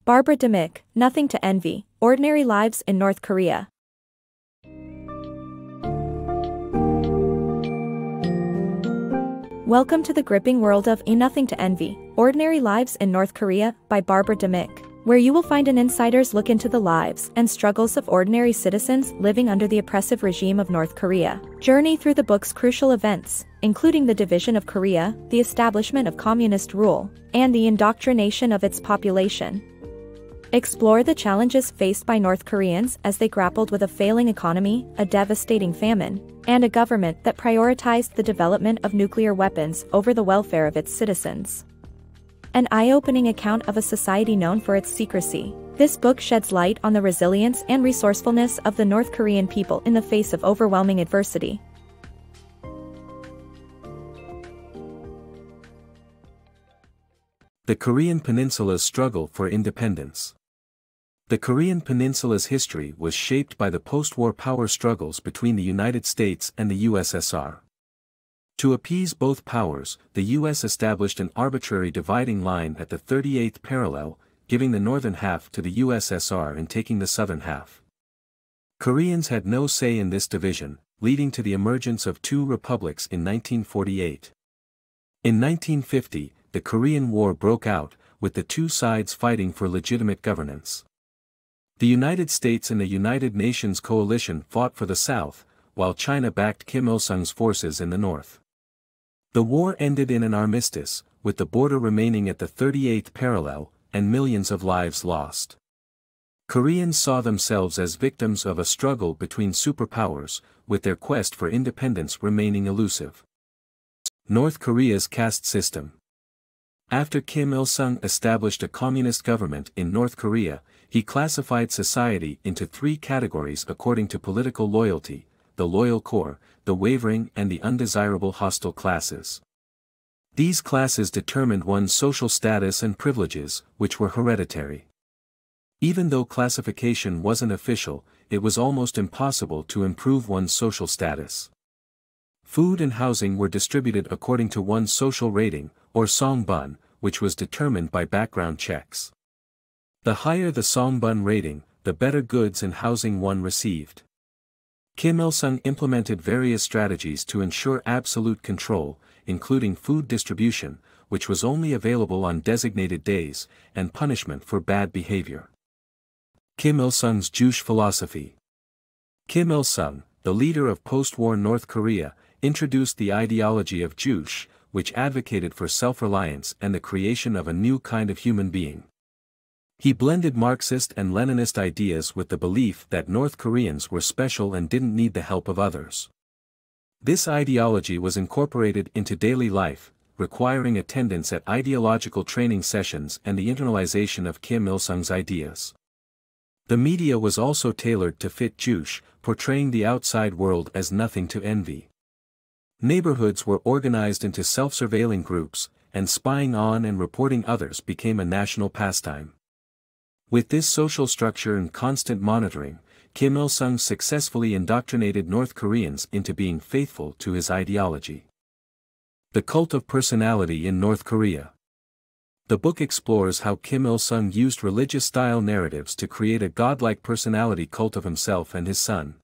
Barbara Demick, Nothing to Envy, Ordinary Lives in North Korea. Welcome to the gripping world of Nothing to Envy, Ordinary Lives in North Korea by Barbara Demick, where you will find an insider's look into the lives and struggles of ordinary citizens living under the oppressive regime of North Korea. Journey through the book's crucial events, including the division of Korea, the establishment of communist rule, and the indoctrination of its population. Explore the challenges faced by North Koreans as they grappled with a failing economy, a devastating famine, and a government that prioritized the development of nuclear weapons over the welfare of its citizens. An eye-opening account of a society known for its secrecy, this book sheds light on the resilience and resourcefulness of the North Korean people in the face of overwhelming adversity. The Korean Peninsula's struggle for independence. The Korean Peninsula's history was shaped by the post-war power struggles between the United States and the USSR. To appease both powers, the US established an arbitrary dividing line at the 38th parallel, giving the northern half to the USSR and taking the southern half. Koreans had no say in this division, leading to the emergence of two republics in 1948. In 1950, the Korean War broke out, with the two sides fighting for legitimate governance. The United States and the United Nations coalition fought for the South, while China backed Kim Il-sung's forces in the North. The war ended in an armistice, with the border remaining at the 38th parallel, and millions of lives lost. Koreans saw themselves as victims of a struggle between superpowers, with their quest for independence remaining elusive. North Korea's caste system. After Kim Il-sung established a communist government in North Korea, he classified society into three categories according to political loyalty: the loyal core, the wavering and the undesirable hostile classes. These classes determined one's social status and privileges, which were hereditary. Even though classification wasn't official, it was almost impossible to improve one's social status. Food and housing were distributed according to one's social rating, or songbun, which was determined by background checks. The higher the songbun rating, the better goods and housing one received. Kim Il-sung implemented various strategies to ensure absolute control, including food distribution, which was only available on designated days, and punishment for bad behavior. Kim Il-sung's Juche philosophy. Kim Il-sung, the leader of post-war North Korea, introduced the ideology of Juche, which advocated for self-reliance and the creation of a new kind of human being. He blended Marxist and Leninist ideas with the belief that North Koreans were special and didn't need the help of others. This ideology was incorporated into daily life, requiring attendance at ideological training sessions and the internalization of Kim Il-sung's ideas. The media was also tailored to fit Juche, portraying the outside world as nothing to envy. Neighborhoods were organized into self-surveilling groups, and spying on and reporting others became a national pastime. With this social structure and constant monitoring, Kim Il-sung successfully indoctrinated North Koreans into being faithful to his ideology. The cult of personality in North Korea. The book explores how Kim Il-sung used religious-style narratives to create a godlike personality cult of himself and his son.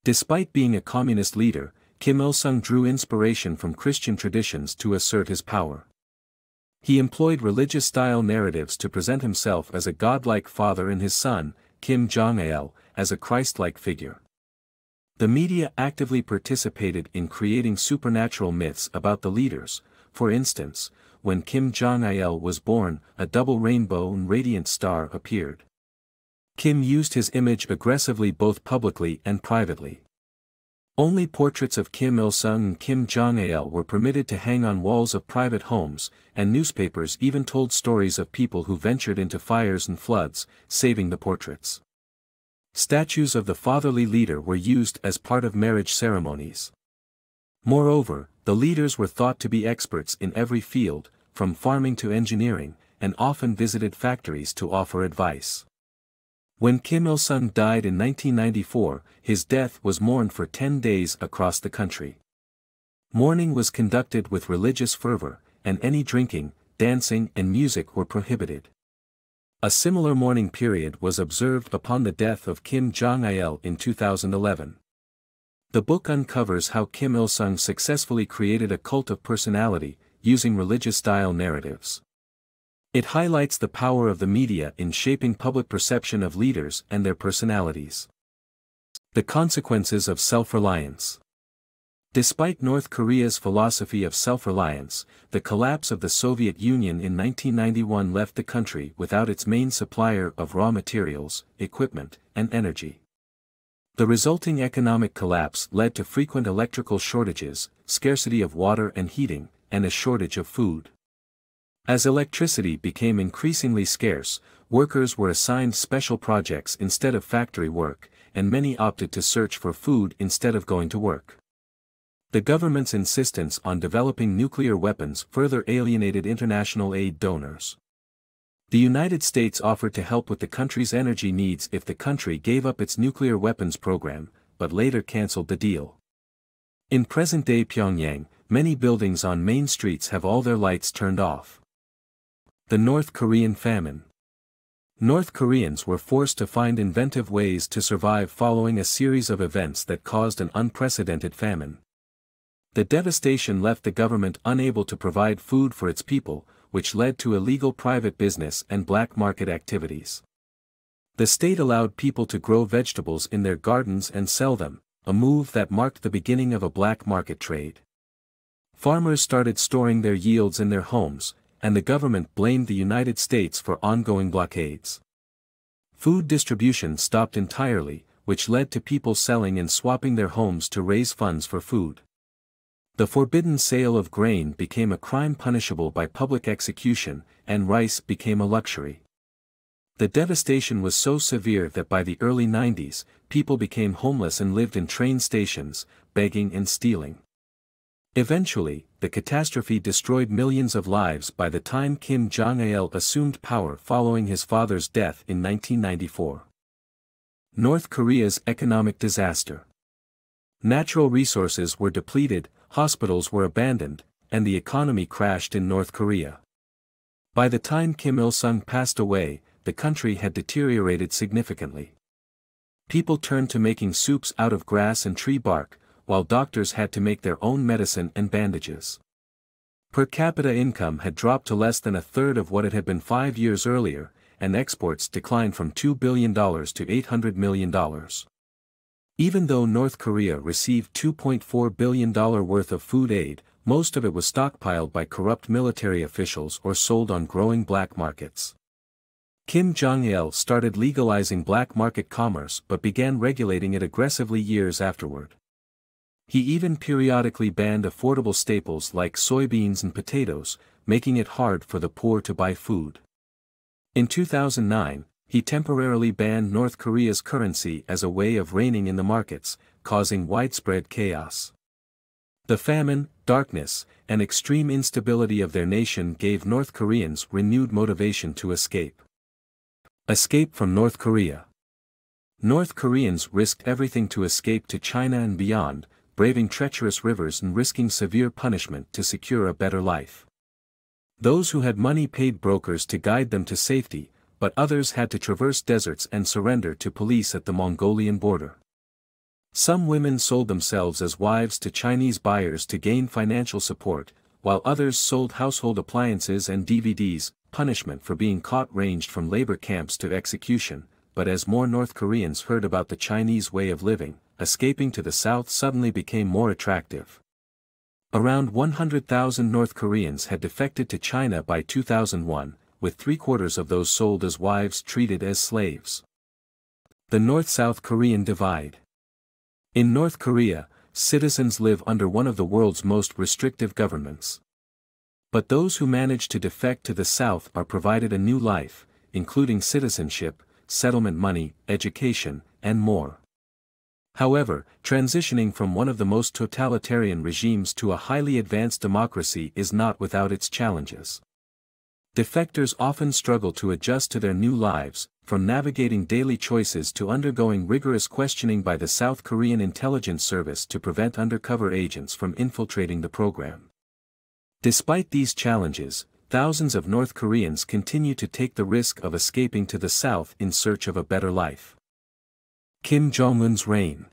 Despite being a communist leader, Kim Il-sung drew inspiration from Christian traditions to assert his power. He employed religious-style narratives to present himself as a godlike father and his son, Kim Jong-un, as a Christ-like figure. The media actively participated in creating supernatural myths about the leaders. For instance, when Kim Jong-un was born, a double rainbow and radiant star appeared. Kim used his image aggressively both publicly and privately. Only portraits of Kim Il-sung and Kim Jong-un were permitted to hang on walls of private homes, and newspapers even told stories of people who ventured into fires and floods, saving the portraits. Statues of the fatherly leader were used as part of marriage ceremonies. Moreover, the leaders were thought to be experts in every field, from farming to engineering, and often visited factories to offer advice. When Kim Il-sung died in 1994, his death was mourned for 10 days across the country. Mourning was conducted with religious fervor, and any drinking, dancing and music were prohibited. A similar mourning period was observed upon the death of Kim Jong-il in 2011. The book uncovers how Kim Il-sung successfully created a cult of personality, using religious-style narratives. It highlights the power of the media in shaping public perception of leaders and their personalities. The Consequences of Self-Reliance. Despite North Korea's philosophy of self-reliance, the collapse of the Soviet Union in 1991 left the country without its main supplier of raw materials, equipment, and energy. The resulting economic collapse led to frequent electrical shortages, scarcity of water and heating, and a shortage of food. As electricity became increasingly scarce, workers were assigned special projects instead of factory work, and many opted to search for food instead of going to work. The government's insistence on developing nuclear weapons further alienated international aid donors. The United States offered to help with the country's energy needs if the country gave up its nuclear weapons program, but later cancelled the deal. In present-day Pyongyang, many buildings on main streets have all their lights turned off. The North Korean famine. North Koreans were forced to find inventive ways to survive following a series of events that caused an unprecedented famine. The devastation left the government unable to provide food for its people, which led to illegal private business and black market activities. The state allowed people to grow vegetables in their gardens and sell them, a move that marked the beginning of a black market trade. Farmers started storing their yields in their homes, and the government blamed the United States for ongoing blockades. Food distribution stopped entirely, which led to people selling and swapping their homes to raise funds for food. The forbidden sale of grain became a crime punishable by public execution, and rice became a luxury. The devastation was so severe that by the early 90s, people became homeless and lived in train stations, begging and stealing. Eventually, the catastrophe destroyed millions of lives by the time Kim Jong-il assumed power following his father's death in 1994. North Korea's economic disaster. Natural resources were depleted, hospitals were abandoned, and the economy crashed in North Korea. By the time Kim Il-sung passed away, the country had deteriorated significantly. People turned to making soups out of grass and tree bark, while doctors had to make their own medicine and bandages. Per capita income had dropped to less than a third of what it had been 5 years earlier, and exports declined from $2 billion to $800 million. Even though North Korea received $2.4 billion worth of food aid, most of it was stockpiled by corrupt military officials or sold on growing black markets. Kim Jong-il started legalizing black market commerce but began regulating it aggressively years afterward. He even periodically banned affordable staples like soybeans and potatoes, making it hard for the poor to buy food. In 2009, he temporarily banned North Korea's currency as a way of reigning in the markets, causing widespread chaos. The famine, darkness, and extreme instability of their nation gave North Koreans renewed motivation to escape. Escape from North Korea. North Koreans risked everything to escape to China and beyond, braving treacherous rivers and risking severe punishment to secure a better life. Those who had money paid brokers to guide them to safety, but others had to traverse deserts and surrender to police at the Mongolian border. Some women sold themselves as wives to Chinese buyers to gain financial support, while others sold household appliances and DVDs. Punishment for being caught ranged from labor camps to execution, but as more North Koreans heard about the Chinese way of living, escaping to the south suddenly became more attractive. Around 100,000 North Koreans had defected to China by 2001, with 3/4 of those sold as wives treated as slaves. The North-South Korean divide. In North Korea, citizens live under one of the world's most restrictive governments. But those who manage to defect to the south are provided a new life, including citizenship, settlement money, education, and more. However, transitioning from one of the most totalitarian regimes to a highly advanced democracy is not without its challenges. Defectors often struggle to adjust to their new lives, from navigating daily choices to undergoing rigorous questioning by the South Korean intelligence service to prevent undercover agents from infiltrating the program. Despite these challenges, thousands of North Koreans continue to take the risk of escaping to the south in search of a better life. Kim Jong-un's reign.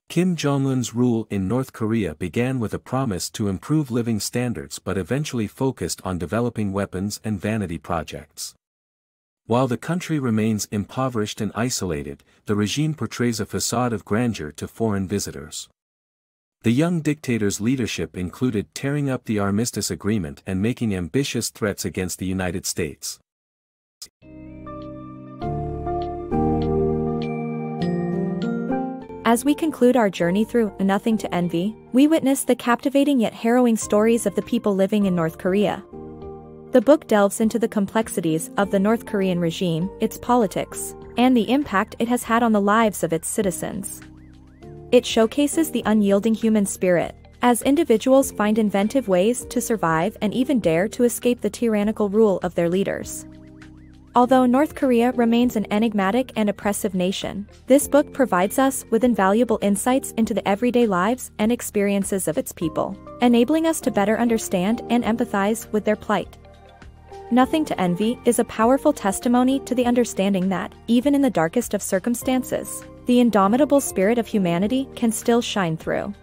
Kim Jong-un's rule in North Korea began with a promise to improve living standards but eventually focused on developing weapons and vanity projects. While the country remains impoverished and isolated, the regime portrays a facade of grandeur to foreign visitors. The young dictator's leadership included tearing up the armistice agreement and making ambitious threats against the United States. As we conclude our journey through Nothing to Envy, we witness the captivating yet harrowing stories of the people living in North Korea. The book delves into the complexities of the North Korean regime, its politics, and the impact it has had on the lives of its citizens. It showcases the unyielding human spirit, as individuals find inventive ways to survive and even dare to escape the tyrannical rule of their leaders. Although North Korea remains an enigmatic and oppressive nation, this book provides us with invaluable insights into the everyday lives and experiences of its people, enabling us to better understand and empathize with their plight. Nothing to Envy is a powerful testimony to the understanding that, even in the darkest of circumstances, the indomitable spirit of humanity can still shine through.